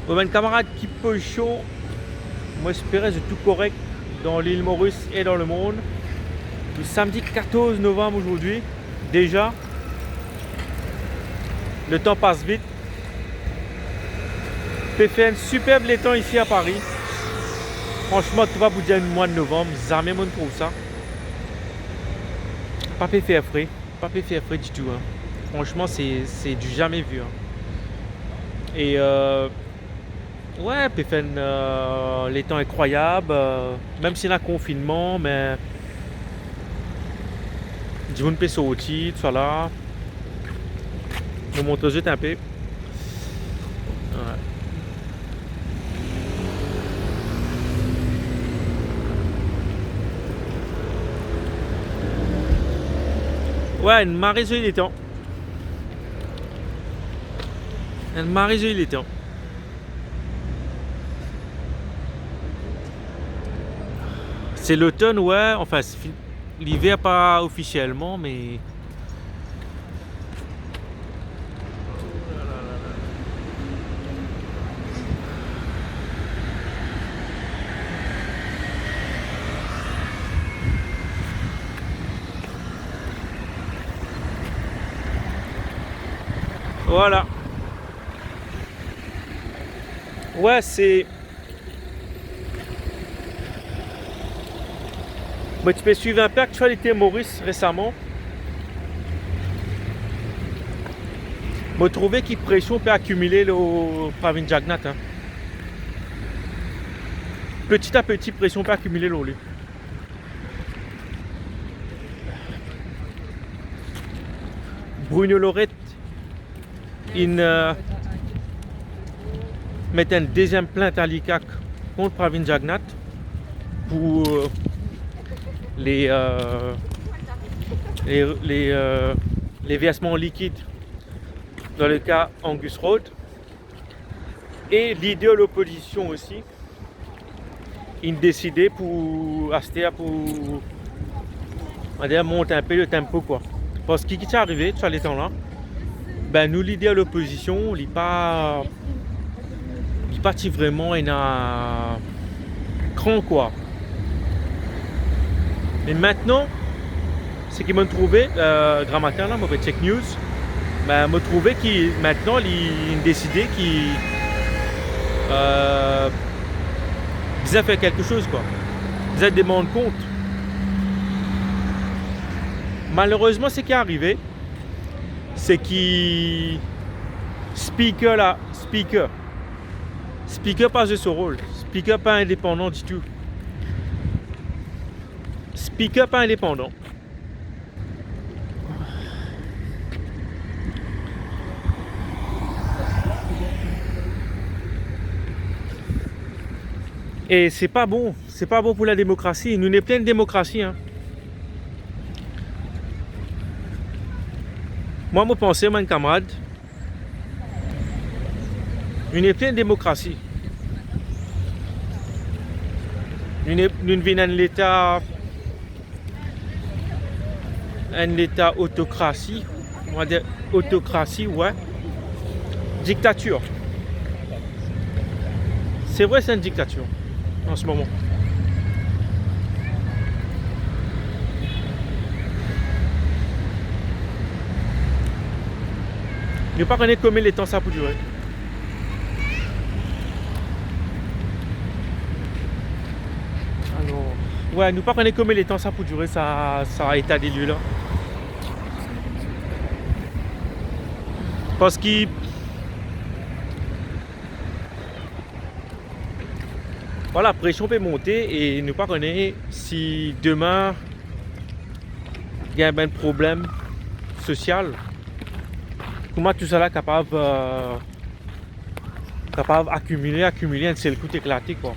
Ouais, ben, camarade qui peut chaud, moi j'espérais de tout correct dans l'île Maurice et dans le monde. Le samedi 14 novembre aujourd'hui, déjà, le temps passe vite. fait un superbe les temps ici à Paris. Franchement, tu vas vous dire le mois de novembre, jamais on trouve ça. Pas fait frais, pas fait frais du tout. Hein. Franchement, c'est du jamais vu. Hein. Et ouais, puis les temps incroyables, même s'il y a un confinement, mais du monde peut sortir, tout ça là. Je vous montre juste un peu. Ouais. Ouais, une marée il est temps. Une marée il est temps. C'est l'automne, ouais. Enfin, l'hiver pas officiellement, mais voilà. Ouais, c'est. Moi, tu peux suivre un peu l'actualité Maurice récemment. Moi, trouvé qu'il pression peut accumuler le Pravin Jagnat. Hein. Petit à petit, pression peut accumuler l'eau. Bruno Lorette, il met une deuxième plainte à l'ICAC contre Pravin Jagnat pour les versements liquides dans le cas Angus Road. Et l'idée de l'opposition aussi, il décidait pour acheter pour monter un peu le tempo quoi. Parce que qui est arrivé sur les temps là, ben nous l'idée de l'opposition, il n'est pas vraiment un grand quoi. Mais maintenant, c'est qu'ils m'ont trouvé, grand matin là, mauvais check news, ben m'ont trouvé qu'il maintenant il décidé qu'il ils ont fait quelque chose quoi. Ils ont demandé compte. Malheureusement, ce qui est arrivé, c'est qu'il speaker pas de ce rôle, speaker pas indépendant du tout, speaker pas indépendant. Et c'est pas bon pour la démocratie. Nous sommes plein de démocratie. Hein. Moi, je pense, mon camarade, nous sommes plein de démocratie. Nous vivons un état autocratie, on va dire autocratie, ouais, dictature. C'est vrai, c'est une dictature en ce moment. Ne pas connaître combien de temps ça peut durer. Alors, ouais, nous pas connaître combien de temps ça peut durer, ça état des lieux là. Parce que voilà, la pression peut monter et nous pas connaître si demain il y a un problème social. Comment tout ça là capable accumuler un seul coup éclaté quoi.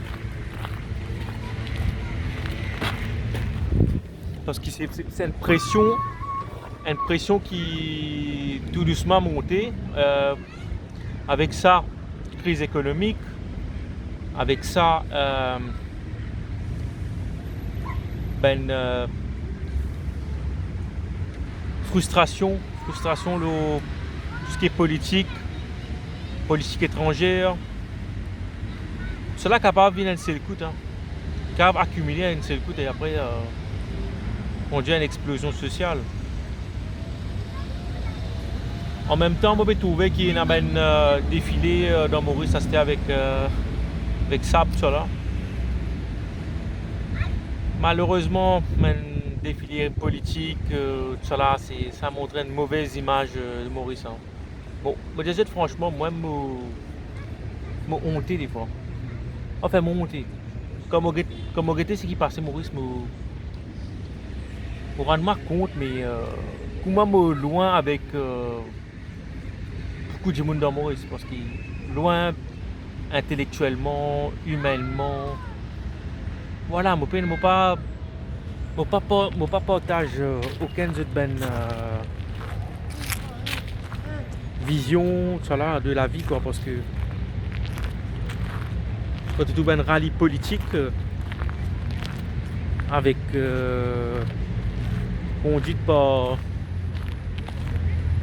Parce que c'est une pression qui tout doucement montée. Avec ça, crise économique. Avec ça, frustration, tout ce qui est politique étrangère, cela capable de venir un seul coup, hein. Capable d'accumuler un seul coup et après on dit une explosion sociale. En même temps, moi, j'ai trouvé qu'il y a un défilé dans Maurice, ça c'était avec SAP, ça là. Malheureusement, un défilé politique, ça là, ça montrait une mauvaise image de Maurice. Hein. Bon, je disais franchement, moi, je suis honté des fois. Enfin, je suis honté. Comme on regrettait ce qui passait Maurice, je rends compte, mais comment je suis loin avec beaucoup de monde dans Maurice, parce qu'il est loin intellectuellement, humainement. Voilà, je ne pas partage aucune autre vision de la vie, quoi, parce que quand tu as un rallye politique avec conduite par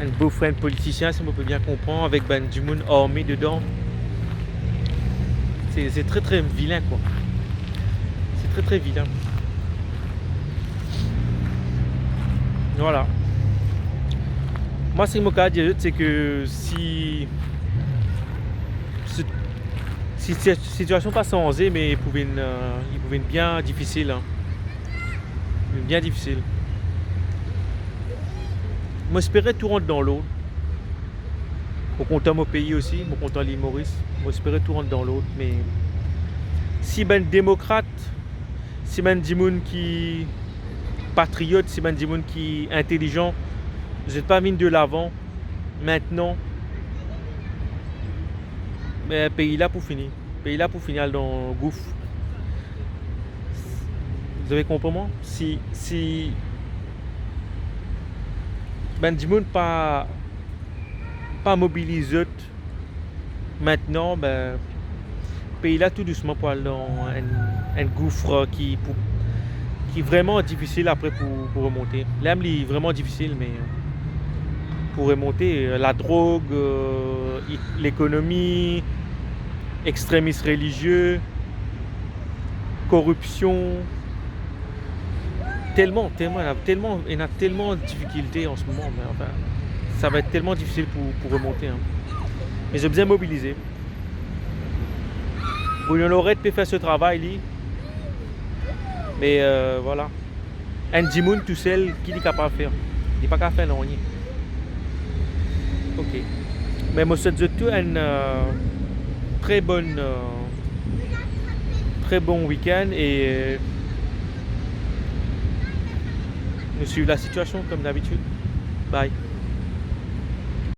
un beau-frère politicien, si on peut bien comprendre, avec du monde armé dedans, c'est très très vilain, quoi. C'est très très vilain. Voilà. Moi, c'est mon cas, c'est que si cette situation pas changée, mais il pouvait être bien difficile. Hein. Bien difficile. Moi, j'espérais tout rentrer dans l'autre. Mon content mon pays aussi, mon content l'île Maurice. Moi, j'espérais tout rentrer dans l'autre, mais si ben démocrate, si ben du monde qui patriote, si ben du monde qui intelligent, vous n'êtes pas mis de l'avant maintenant. Mais le pays là pour finir. Le pays là pour finir dans le gouffre. Vous avez compris moi? Si ben du monde pas mobilisé maintenant, ben le pays là tout doucement pour aller dans un gouffre qui est vraiment difficile après pour remonter. L'âme est vraiment difficile, mais pour remonter, la drogue, l'économie, extrémisme religieux, corruption, il y a tellement de difficultés en ce moment, mais enfin, ça va être tellement difficile pour remonter. Hein. Mais j'ai besoin de mobiliser. Bruno Lorette peut faire ce travail, mais voilà. Un Jimoun tout seul, qui est capable de faire? Il n'est pas capable de faire rien. Ok. Mais moi, je souhaite tout un très bon week-end et nous suivons la situation comme d'habitude. Bye.